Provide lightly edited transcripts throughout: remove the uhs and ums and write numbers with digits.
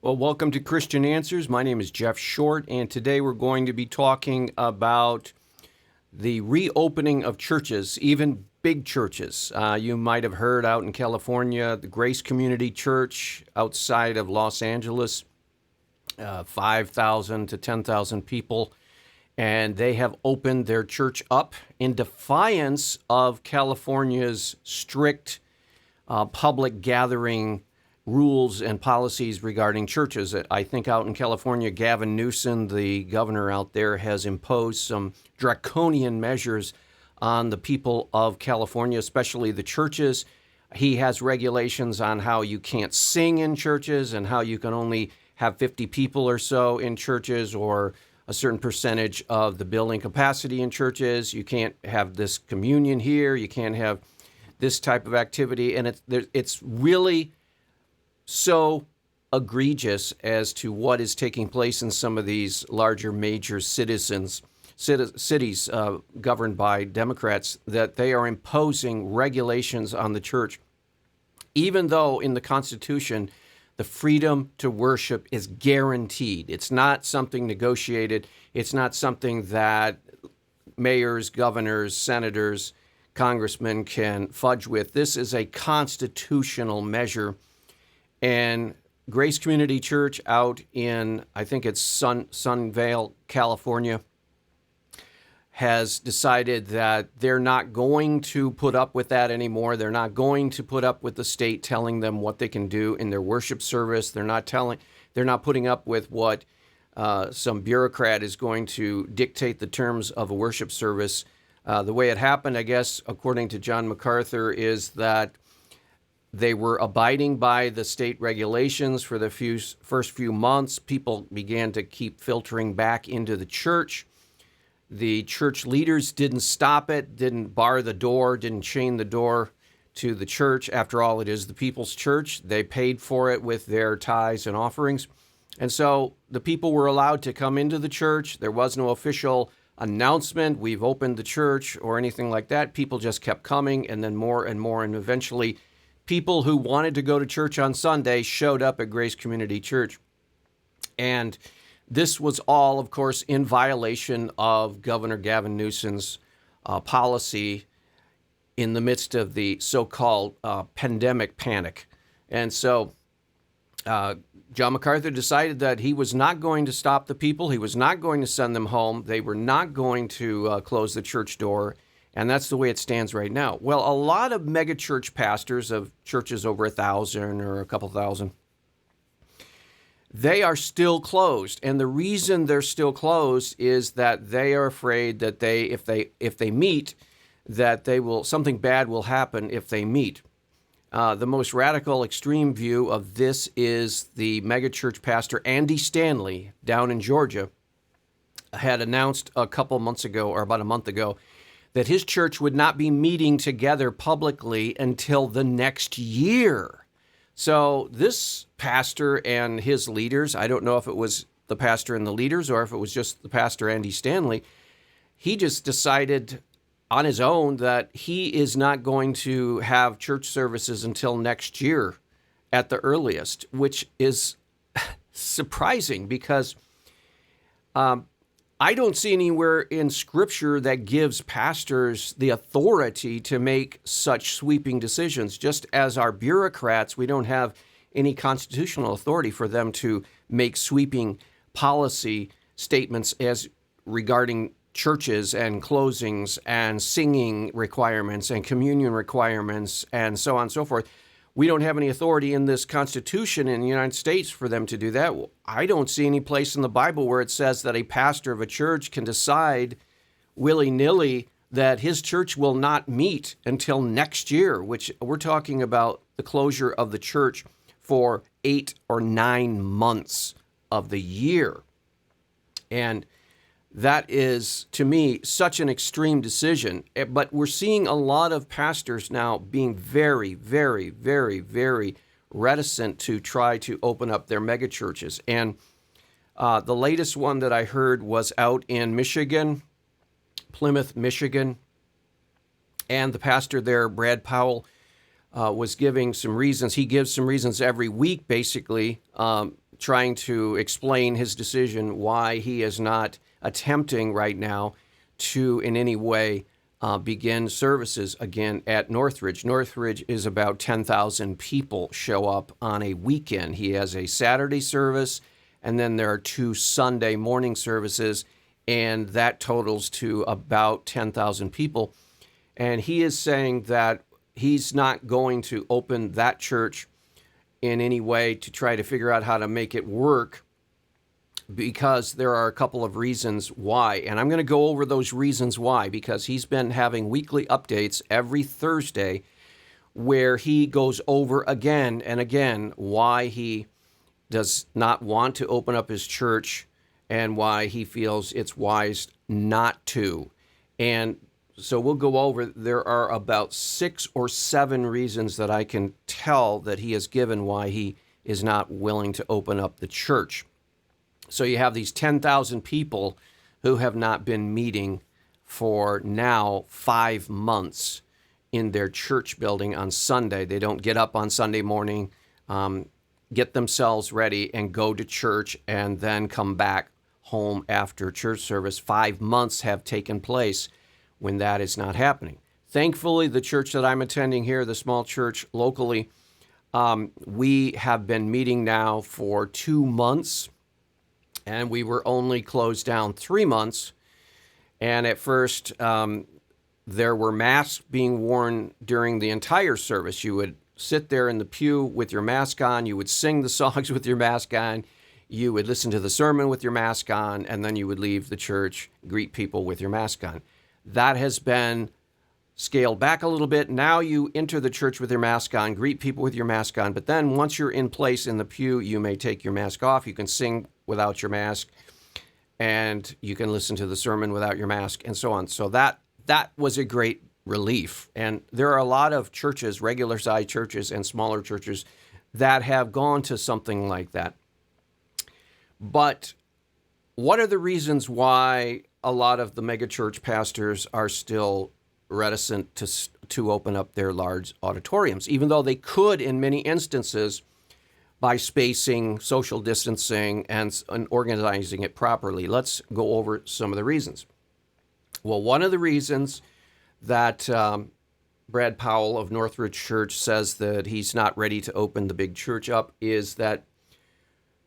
Well, welcome to Christian Answers. My name is Jeff Short, and today we're going to be talking about the reopening of churches, even big churches. You might have heard out in California, the Grace Community Church outside of Los Angeles, 5,000 to 10,000 people, and they have opened their church up in defiance of California's strict public gathering rules and policies regarding churches. I think out in California, Gavin Newsom, the governor out there, has imposed some draconian measures on the people of California, especially the churches. He has regulations on how you can't sing in churches and how you can only have 50 people or so in churches, or a certain percentage of the building capacity in churches. You can't have this communion here. You can't have this type of activity. And it's really so egregious as to what is taking place in some of these larger major cities governed by Democrats, that they are imposing regulations on the church, even though in the Constitution the freedom to worship is guaranteed. It's not something negotiated. It's not something that mayors, governors, senators, congressmen can fudge with. This is a constitutional measure. And Grace Community Church out in, I think it's Sunnyvale, California, has decided that they're not going to put up with that anymore. They're not going to put up with the state telling them what they can do in their worship service. They're not putting up with what some bureaucrat is going to dictate the terms of a worship service. The way it happened, I guess, according to John MacArthur, is that they were abiding by the state regulations for the first few months. People began to keep filtering back into the church. The church leaders didn't stop it, didn't bar the door, didn't chain the door to the church. After all, it is the people's church. They paid for it with their tithes and offerings. And so the people were allowed to come into the church. There was no official announcement, we've opened the church, or anything like that. People just kept coming, and then more and more, and eventually people who wanted to go to church on Sunday showed up at Grace Community Church. And this was all, of course, in violation of Governor Gavin Newsom's policy in the midst of the so-called pandemic panic. And so John MacArthur decided that he was not going to stop the people. He was not going to send them home. They were not going to close the church door. And that's the way it stands right now. Well, a lot of megachurch pastors of churches over 1,000 or a couple thousand, they are still closed. And the reason they're still closed is that they are afraid that if they meet, that something bad will happen if they meet. The most radical extreme view of this is the megachurch pastor Andy Stanley down in Georgia had announced a couple months ago, or about a month ago, that his church would not be meeting together publicly until the next year. So this pastor and his leaders, I don't know if it was the pastor and the leaders or if it was just the pastor Andy Stanley, he just decided on his own that he is not going to have church services until next year at the earliest, which is surprising because I don't see anywhere in Scripture that gives pastors the authority to make such sweeping decisions. Just as our bureaucrats, we don't have any constitutional authority for them to make sweeping policy statements as regarding churches and closings and singing requirements and communion requirements and so on and so forth. We don't have any authority in this Constitution in the United States for them to do that. I don't see any place in the Bible where it says that a pastor of a church can decide willy-nilly that his church will not meet until next year, which we're talking about the closure of the church for 8 or 9 months of the year. And that is, to me, such an extreme decision. But we're seeing a lot of pastors now being very, very, very, very reticent to try to open up their megachurches. And the latest one that I heard was out in Michigan, Plymouth, Michigan. And the pastor there, Brad Powell, was giving some reasons. He gives some reasons every week, basically, trying to explain his decision, why he is not attempting right now to in any way begin services again at Northridge. Northridge is about 10,000 people show up on a weekend. He has a Saturday service, and then there are 2 Sunday morning services, and that totals to about 10,000 people. And he is saying that he's not going to open that church in any way to try to figure out how to make it work, because there are a couple of reasons why. And I'm going to go over those reasons why, because he's been having weekly updates every Thursday where he goes over again and again why he does not want to open up his church and why he feels it's wise not to. And so we'll go over, there are about 6 or 7 reasons that I can tell that he has given why he is not willing to open up the church. So you have these 10,000 people who have not been meeting for now 5 months in their church building on Sunday. They don't get up on Sunday morning, get themselves ready, and go to church and then come back home after church service. 5 months have taken place when that is not happening. Thankfully, the church that I'm attending here, the small church locally, we have been meeting now for 2 months. And we were only closed down 3 months. And at first, there were masks being worn during the entire service. You would sit there in the pew with your mask on. You would sing the songs with your mask on. You would listen to the sermon with your mask on. And then you would leave the church, greet people with your mask on. That has been scaled back a little bit. Now you enter the church with your mask on, greet people with your mask on. But then once you're in place in the pew, you may take your mask off. You can sing without your mask, and you can listen to the sermon without your mask, and so on. So that was a great relief. And there are a lot of churches, regular-sized churches and smaller churches, that have gone to something like that. But what are the reasons why a lot of the megachurch pastors are still reticent to open up their large auditoriums, even though they could in many instances by spacing, social distancing, and organizing it properly? Let's go over some of the reasons. Well, one of the reasons that Brad Powell of Northridge Church says that he's not ready to open the big church up is that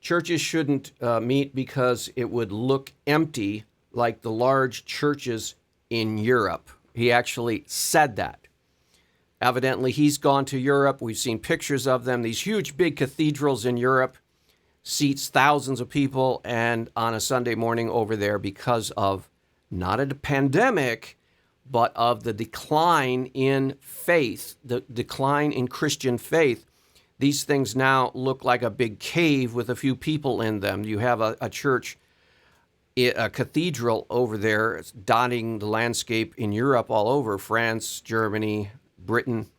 churches shouldn't meet because it would look empty like the large churches in Europe. He actually said that. Evidently, he's gone to Europe. We've seen pictures of them. These huge, big cathedrals in Europe seats thousands of people, and on a Sunday morning over there, because of not a pandemic, but of the decline in faith, the decline in Christian faith, these things now look like a big cave with a few people in them. You have a church, a cathedral over there dotting the landscape in Europe all over, France, Germany, Britain.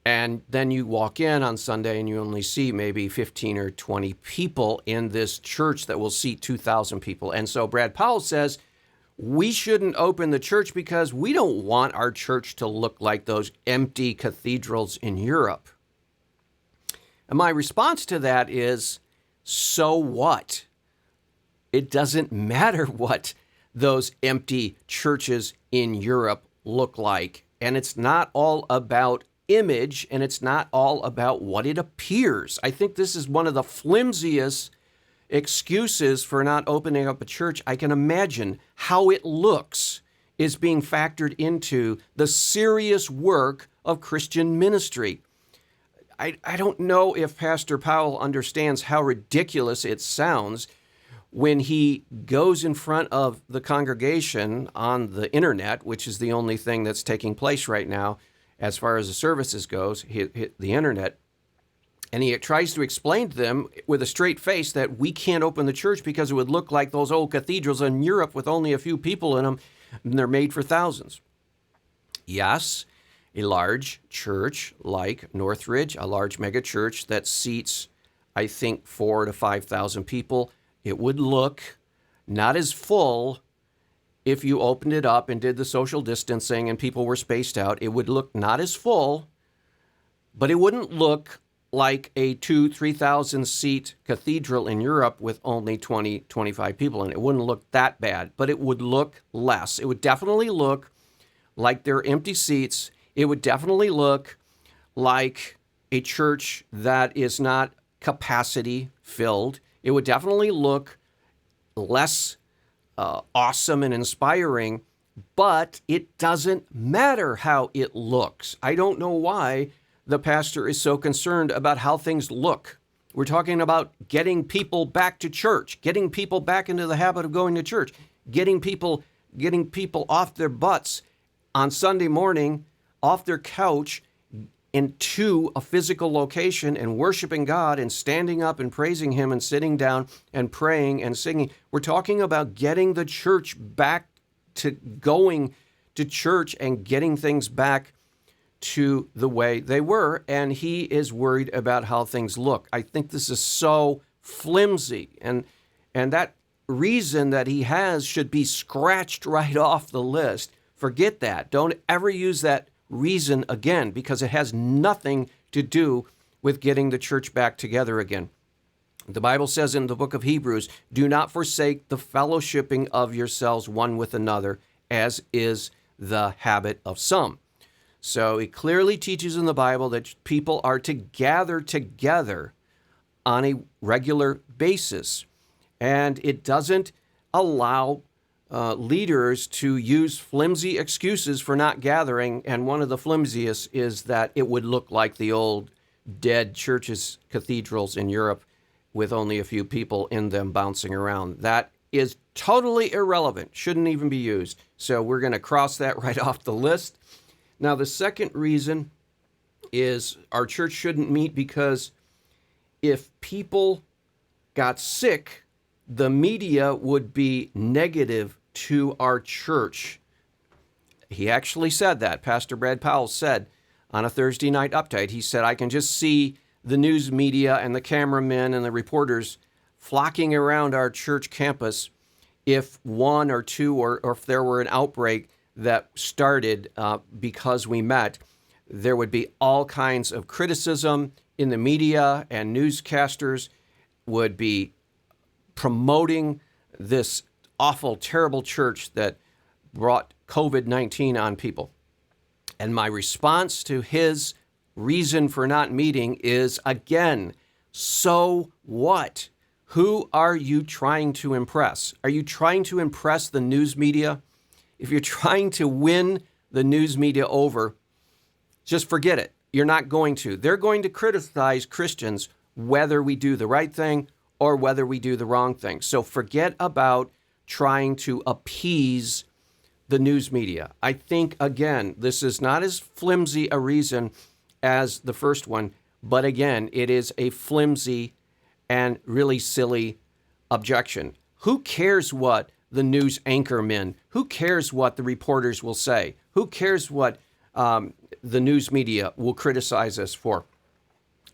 And then you walk in on Sunday and you only see maybe 15 or 20 people in this church that will seat 2,000 people. And so Brad Powell says, we shouldn't open the church because we don't want our church to look like those empty cathedrals in Europe. And my response to that is, so what? It doesn't matter what those empty churches in Europe look like. And it's not all about image, and it's not all about what it appears. I think this is one of the flimsiest excuses for not opening up a church I can imagine. How it looks is being factored into the serious work of Christian ministry. I don't know if Pastor Powell understands how ridiculous it sounds when he goes in front of the congregation on the internet, which is the only thing that's taking place right now as far as the services goes, the internet, and he tries to explain to them with a straight face that we can't open the church because it would look like those old cathedrals in Europe with only a few people in them, and they're made for thousands. Yes, a large church like Northridge, a large mega church that seats, I think, 4,000 to 5,000 people, it would look not as full if you opened it up and did the social distancing and people were spaced out. It would look not as full, but it wouldn't look like a 2,000-3,000 seat cathedral in Europe with only 20, 25 people in it. It wouldn't look that bad, but it would look less. It would definitely look like there are empty seats. It would definitely look like a church that is not capacity filled. It would definitely look less awesome and inspiring, but it doesn't matter how it looks. I don't know why the pastor is so concerned about how things look. We're talking about getting people back to church, getting people back into the habit of going to church, getting people off their butts on Sunday morning, off their couch, into a physical location and worshiping God and standing up and praising Him and sitting down and praying and singing. We're talking about getting the church back to going to church and getting things back to the way they were. And he is worried about how things look. I think this is so flimsy. And that reason that he has should be scratched right off the list. Forget that. Don't ever use that reason again, because it has nothing to do with getting the church back together again. The Bible says in the book of Hebrews, do not forsake the fellowshipping of yourselves one with another, as is the habit of some. So it clearly teaches in the Bible that people are to gather together on a regular basis. And it doesn't allow leaders to use flimsy excuses for not gathering, and one of the flimsiest is that it would look like the old dead churches, cathedrals in Europe with only a few people in them bouncing around. That is totally irrelevant, shouldn't even be used. So we're going to cross that right off the list. Now, the second reason is our church shouldn't meet because if people got sick, the media would be negative to our church. He actually said that. Pastor Brad Powell said on a Thursday night update, he said, I can just see the news media and the cameramen and the reporters flocking around our church campus if one or two or if there were an outbreak that started because we met. There would be all kinds of criticism in the media, and newscasters would be promoting this awful, terrible church that brought COVID-19 on people. And my response to his reason for not meeting is, again, so what? Who are you trying to impress? Are you trying to impress the news media? If you're trying to win the news media over, just forget it. You're not going to. They're going to criticize Christians whether we do the right thing or whether we do the wrong thing. So forget about trying to appease the news media. I think, again, this is not as flimsy a reason as the first one, but again, it is a flimsy and really silly objection. Who cares what the news anchormen, who cares what the reporters will say? Who cares what the news media will criticize us for?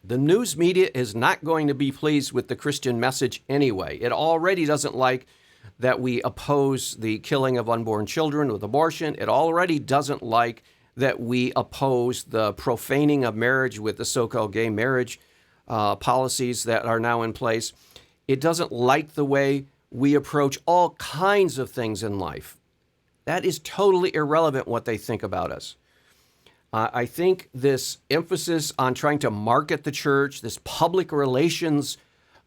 The news media is not going to be pleased with the Christian message anyway. It already doesn't like that we oppose the killing of unborn children with abortion. It already doesn't like that we oppose the profaning of marriage with the so-called gay marriage policies that are now in place. It doesn't like the way we approach all kinds of things in life. That is totally irrelevant what they think about us. I think this emphasis on trying to market the church, this public relations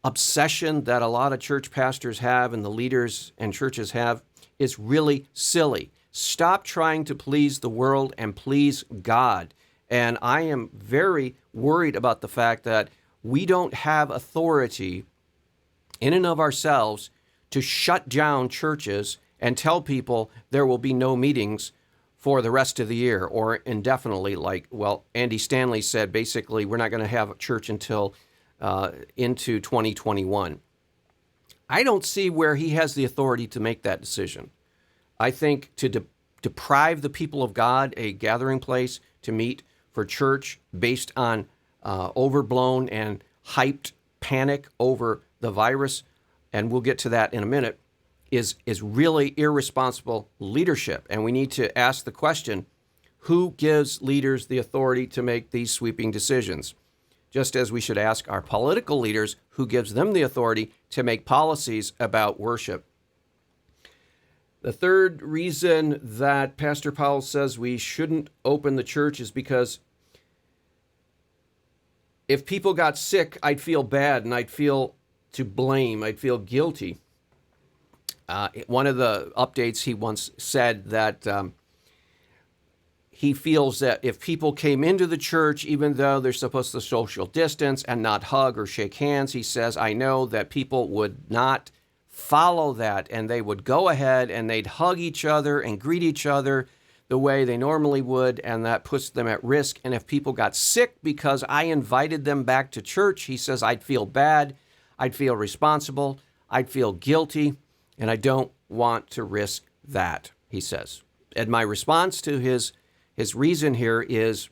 obsession that a lot of church pastors have and the leaders and churches have, is really silly. Stop trying to please the world and please God. And I am very worried about the fact that we don't have authority in and of ourselves to shut down churches and tell people there will be no meetings for the rest of the year or indefinitely. Like, well, Andy Stanley said, basically, we're not going to have a church until into 2021. I don't see where he has the authority to make that decision. I think to deprive the people of God a gathering place to meet for church based on overblown and hyped panic over the virus, and we'll get to that in a minute, is really irresponsible leadership. And we need to ask the question, who gives leaders the authority to make these sweeping decisions? just as we should ask our political leaders who gives them the authority to make policies about worship. The third reason that Pastor Powell says we shouldn't open the church is because if people got sick, I'd feel bad and I'd feel to blame. I'd feel guilty. One of the updates, he once said that he feels that if people came into the church, even though they're supposed to social distance and not hug or shake hands, he says, I know that people would not follow that, and they would go ahead and they'd hug each other and greet each other the way they normally would, and that puts them at risk. And if people got sick because I invited them back to church, he says, I'd feel bad, I'd feel responsible, I'd feel guilty, and I don't want to risk that, he says. And my response to his reason here is,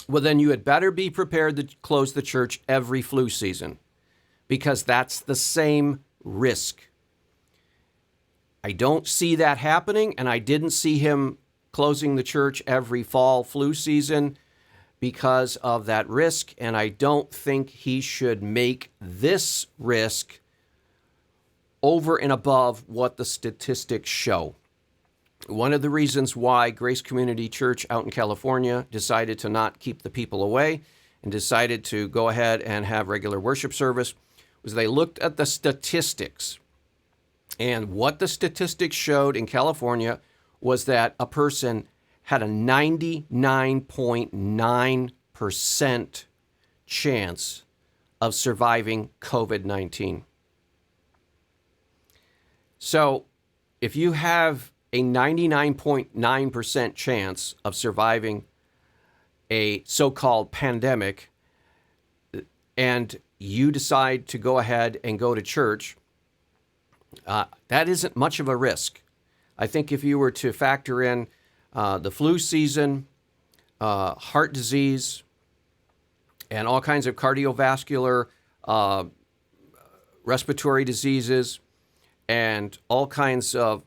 well, then you had better be prepared to close the church every flu season, because that's the same risk. I don't see that happening, and I didn't see him closing the church every fall flu season because of that risk, and I don't think he should make this risk over and above what the statistics show. One of the reasons why Grace Community Church out in California decided to not keep the people away and decided to go ahead and have regular worship service was they looked at the statistics. And what the statistics showed in California was that a person had a 99.9% chance of surviving COVID-19. So if you have a 99.9% chance of surviving a so-called pandemic, and you decide to go ahead and go to church, that isn't much of a risk. I think if you were to factor in the flu season, heart disease, and all kinds of cardiovascular, respiratory diseases, and all kinds of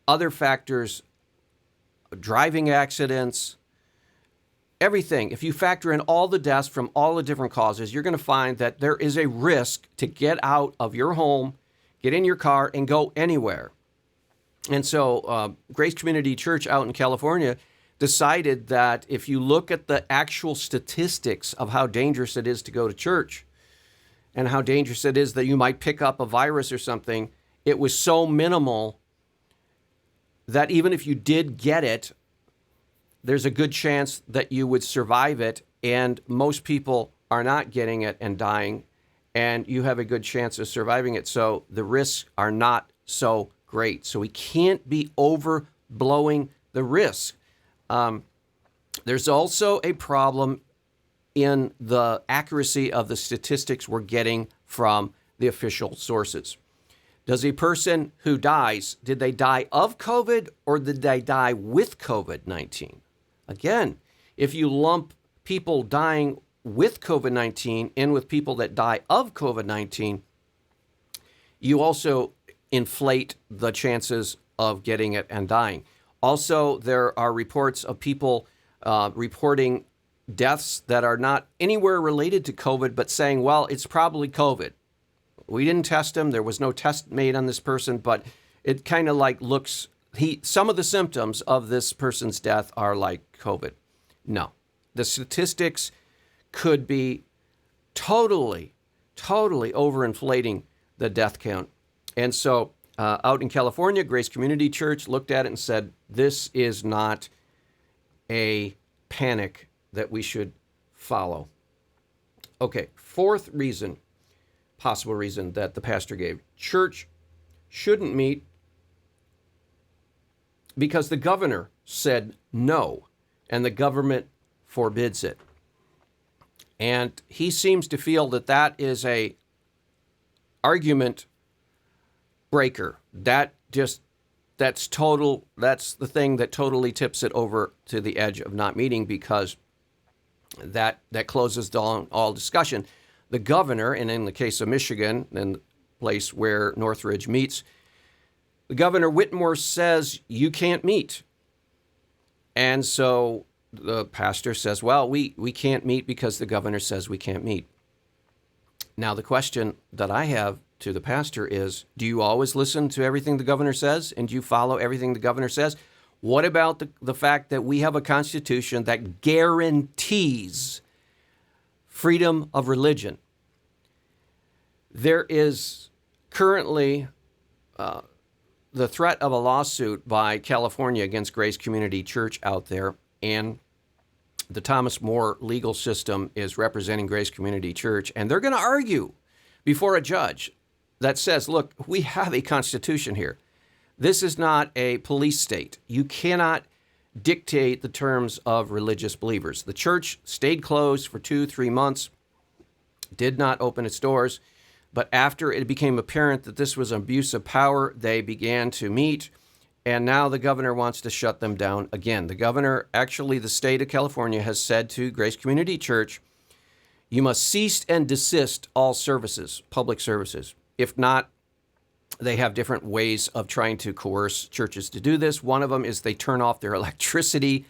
other factors, driving accidents, everything. If you factor in all the deaths from all the different causes, you're going to find that there is a risk to get out of your home, get in your car, and go anywhere. And so Grace Community Church out in California decided that if you look at the actual statistics of how dangerous it is to go to church and how dangerous it is that you might pick up a virus or something, it was so minimal that even if you did get it, there's a good chance that you would survive it, and most people are not getting it and dying, and you have a good chance of surviving it. So the risks are not so great. So we can't be overblowing the risk. There's also a problem in the accuracy of the statistics we're getting from the official sources. Does a person who dies, did they die of COVID or did they die with COVID-19? Again, if you lump people dying with COVID-19 in with people that die of COVID-19, you also inflate the chances of getting it and dying. Also, there are reports of people reporting deaths that are not anywhere related to COVID, but saying, well, it's probably COVID. We didn't test him. There was no test made on this person, but it kind of like looks, some of the symptoms of this person's death are like COVID. No, the statistics could be totally overinflating the death count. And so out in California, Grace Community Church looked at it and said, this is not a panic that we should follow. Okay, fourth reason, possible reason that the pastor gave. Church shouldn't meet because the governor said no, and the government forbids it. And he seems to feel that that is a argument breaker. That's the thing that totally tips it over to the edge of not meeting, because that closes down all discussion. The governor, and in the case of Michigan, in the place where Northridge meets, the Governor Whitmore says you can't meet. And so the pastor says, well, we can't meet because the governor says we can't meet. Now, the question that I have to the pastor is, do you always listen to everything the governor says? And do you follow everything the governor says? What about the fact that we have a constitution that guarantees freedom of religion? There is currently the threat of a lawsuit by California against Grace Community Church out there, and the Thomas More legal system is representing Grace Community Church, and they're going to argue before a judge that says, look, we have a constitution here. This is not a police state. You cannot dictate the terms of religious believers. The church stayed closed for 2-3 months, did not open its doors, but after it became apparent that this was an abuse of power, they began to meet, and now the governor wants to shut them down again. The governor, actually the state of California, has said to Grace Community Church, you must cease and desist all services, public services. If not, they have different ways of trying to coerce churches to do this. One of them is they turn off their electricity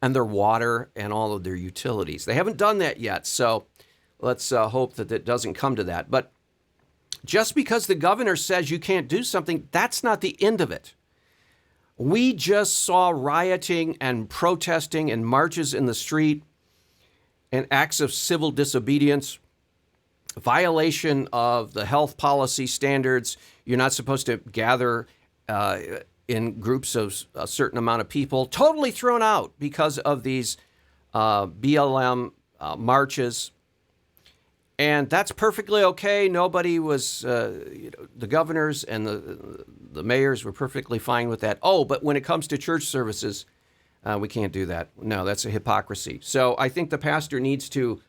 and their water and all of their utilities. They haven't done that yet, so let's hope that it doesn't come to that. But just because the governor says you can't do something, that's not the end of it. We just saw rioting and protesting and marches in the street and acts of civil disobedience, violation of the health policy standards. You're not supposed to gather in groups of a certain amount of people, totally thrown out because of these BLM marches. And that's perfectly okay. Nobody was, the governors and the mayors were perfectly fine with that. Oh, but when it comes to church services, we can't do that. No, that's a hypocrisy. So I think the pastor needs to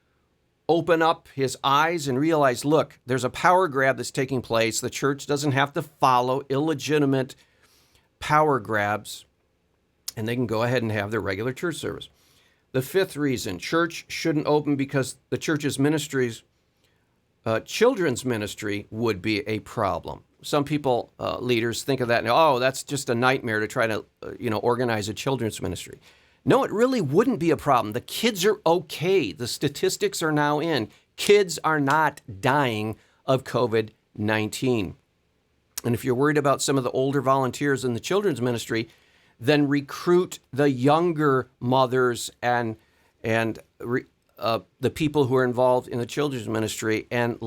open up his eyes and realize, look, there's a power grab that's taking place. The church doesn't have to follow illegitimate power grabs, and they can go ahead and have their regular church service. The fifth reason, church shouldn't open because the church's ministries, children's ministry would be a problem. Some people, leaders, think of that, and oh, that's just a nightmare to try to, organize a children's ministry. No, it really wouldn't be a problem. The kids are okay. The statistics are now in. Kids are not dying of COVID-19. And if you're worried about some of the older volunteers in the children's ministry, then recruit the younger mothers and the people who are involved in the children's ministry, and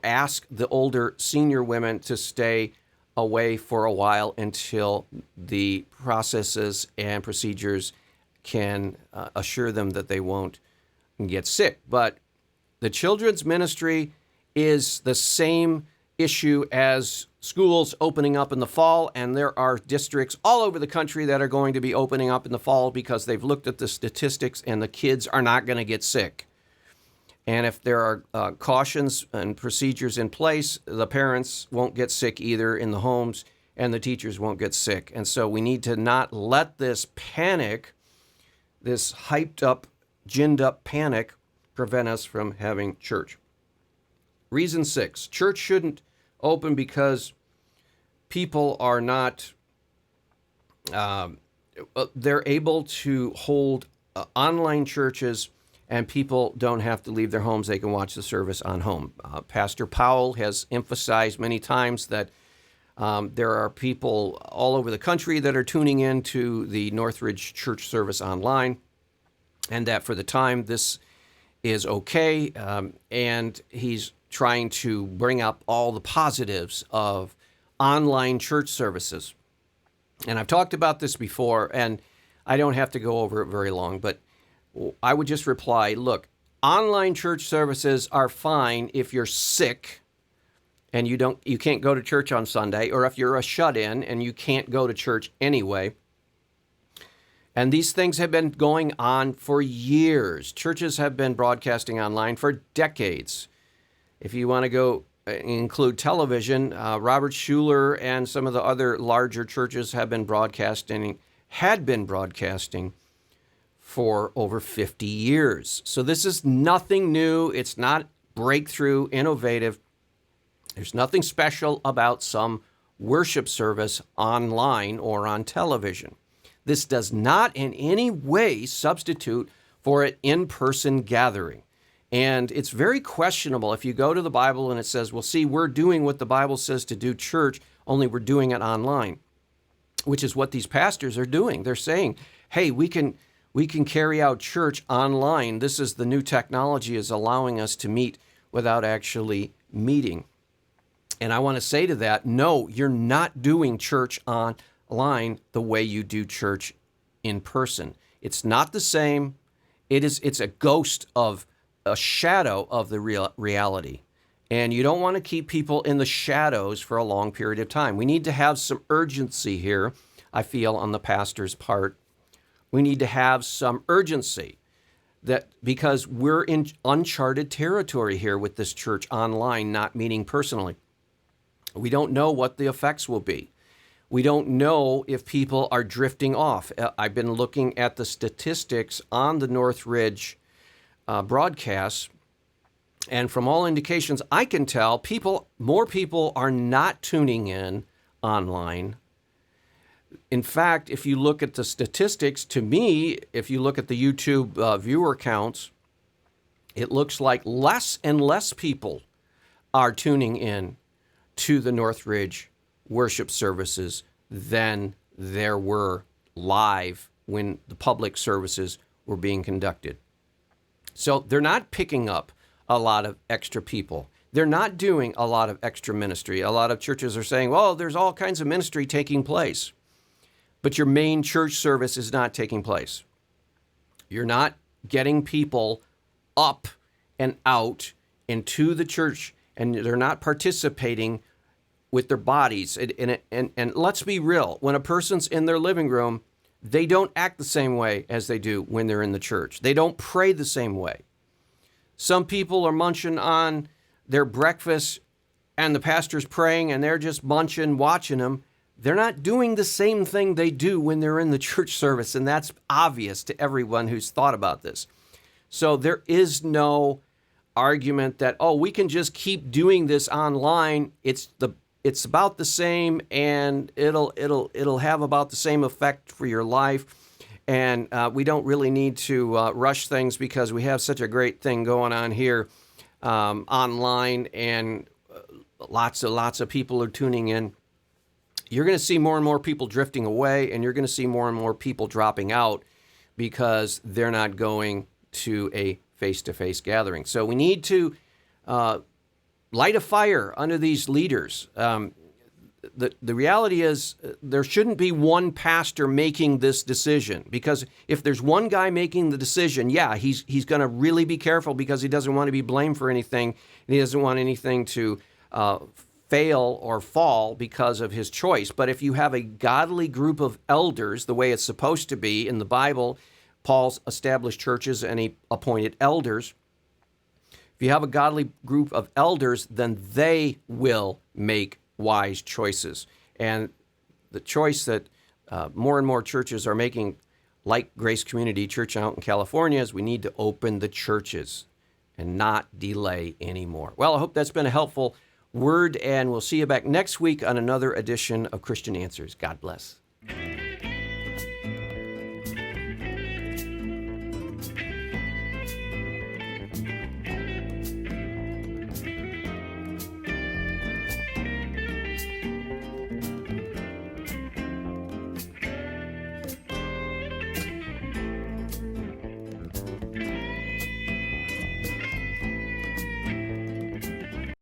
ask the older senior women to stay away for a while until the processes and procedures can assure them that they won't get sick. But the children's ministry is the same issue as schools opening up in the fall, and there are districts all over the country that are going to be opening up in the fall because they've looked at the statistics and the kids are not going to get sick. And if there are cautions and procedures in place, the parents won't get sick either in the homes, and the teachers won't get sick. And so we need to not let this panic, this hyped up, ginned up panic, prevent us from having church. Reason 6, church shouldn't open because people are not, they're able to hold online churches, and people don't have to leave their homes. They can watch the service on home. Pastor Powell has emphasized many times that there are people all over the country that are tuning in to the Northridge church service online, and that for the time this is okay, and he's trying to bring up all the positives of online church services. And I've talked about this before, and I don't have to go over it very long, but I would just reply, look, online church services are fine if you're sick and you can't go to church on Sunday, or if you're a shut-in and you can't go to church anyway. And these things have been going on for years. Churches have been broadcasting online for decades. If you want to go include television, Robert Schuller and some of the other larger churches had been broadcasting for over 50 years. So this is nothing new. It's not breakthrough, innovative. There's nothing special about some worship service online or on television. This does not in any way substitute for an in-person gathering. And it's very questionable if you go to the Bible and it says, well, see, we're doing what the Bible says to do church, only we're doing it online, which is what these pastors are doing. They're saying, hey, we can carry out church online. This is the new technology is allowing us to meet without actually meeting. And I want to say to that, no, you're not doing church online the way you do church in person. It's not the same. It's a ghost of a shadow of the reality. And you don't want to keep people in the shadows for a long period of time. We need to have some urgency here, I feel, on the pastor's part. We need to have some urgency because we're in uncharted territory here with this church online, not meeting personally. We don't know what the effects will be. We don't know if people are drifting off. I've been looking at the statistics on the Northridge broadcasts, and from all indications I can tell, more people are not tuning in online. In fact, if you look at the statistics, to me, if you look at the YouTube viewer counts, it looks like less and less people are tuning in to the Northridge worship services than there were live when the public services were being conducted. So they're not picking up a lot of extra people. They're not doing a lot of extra ministry. A lot of churches are saying, well, there's all kinds of ministry taking place, but your main church service is not taking place. You're not getting people up and out into the church, and they're not participating with their bodies. And let's be real, when a person's in their living room, they don't act the same way as they do when they're in the church. They don't pray the same way. Some people are munching on their breakfast and the pastor's praying and they're just munching, watching them. They're not doing the same thing they do when they're in the church service, and that's obvious to everyone who's thought about this. So there is no argument that, oh, we can just keep doing this online. It's about the same, and it'll have about the same effect for your life. And we don't really need to rush things because we have such a great thing going on here online, and lots of people are tuning in. You're going to see more and more people drifting away, and you're going to see more and more people dropping out because they're not going to a face-to-face gathering. So we need to light a fire under these leaders. The reality is there shouldn't be one pastor making this decision, because if there's one guy making the decision, yeah, he's going to really be careful because he doesn't want to be blamed for anything, and he doesn't want anything to fail or fall because of his choice. But if you have a godly group of elders, the way it's supposed to be in the Bible, Paul's established churches and he appointed elders. If you have a godly group of elders, then they will make wise choices. And the choice that more and more churches are making, like Grace Community Church out in California, is we need to open the churches and not delay anymore. Well, I hope that's been a helpful word, and we'll see you back next week on another edition of Christian Answers. God bless.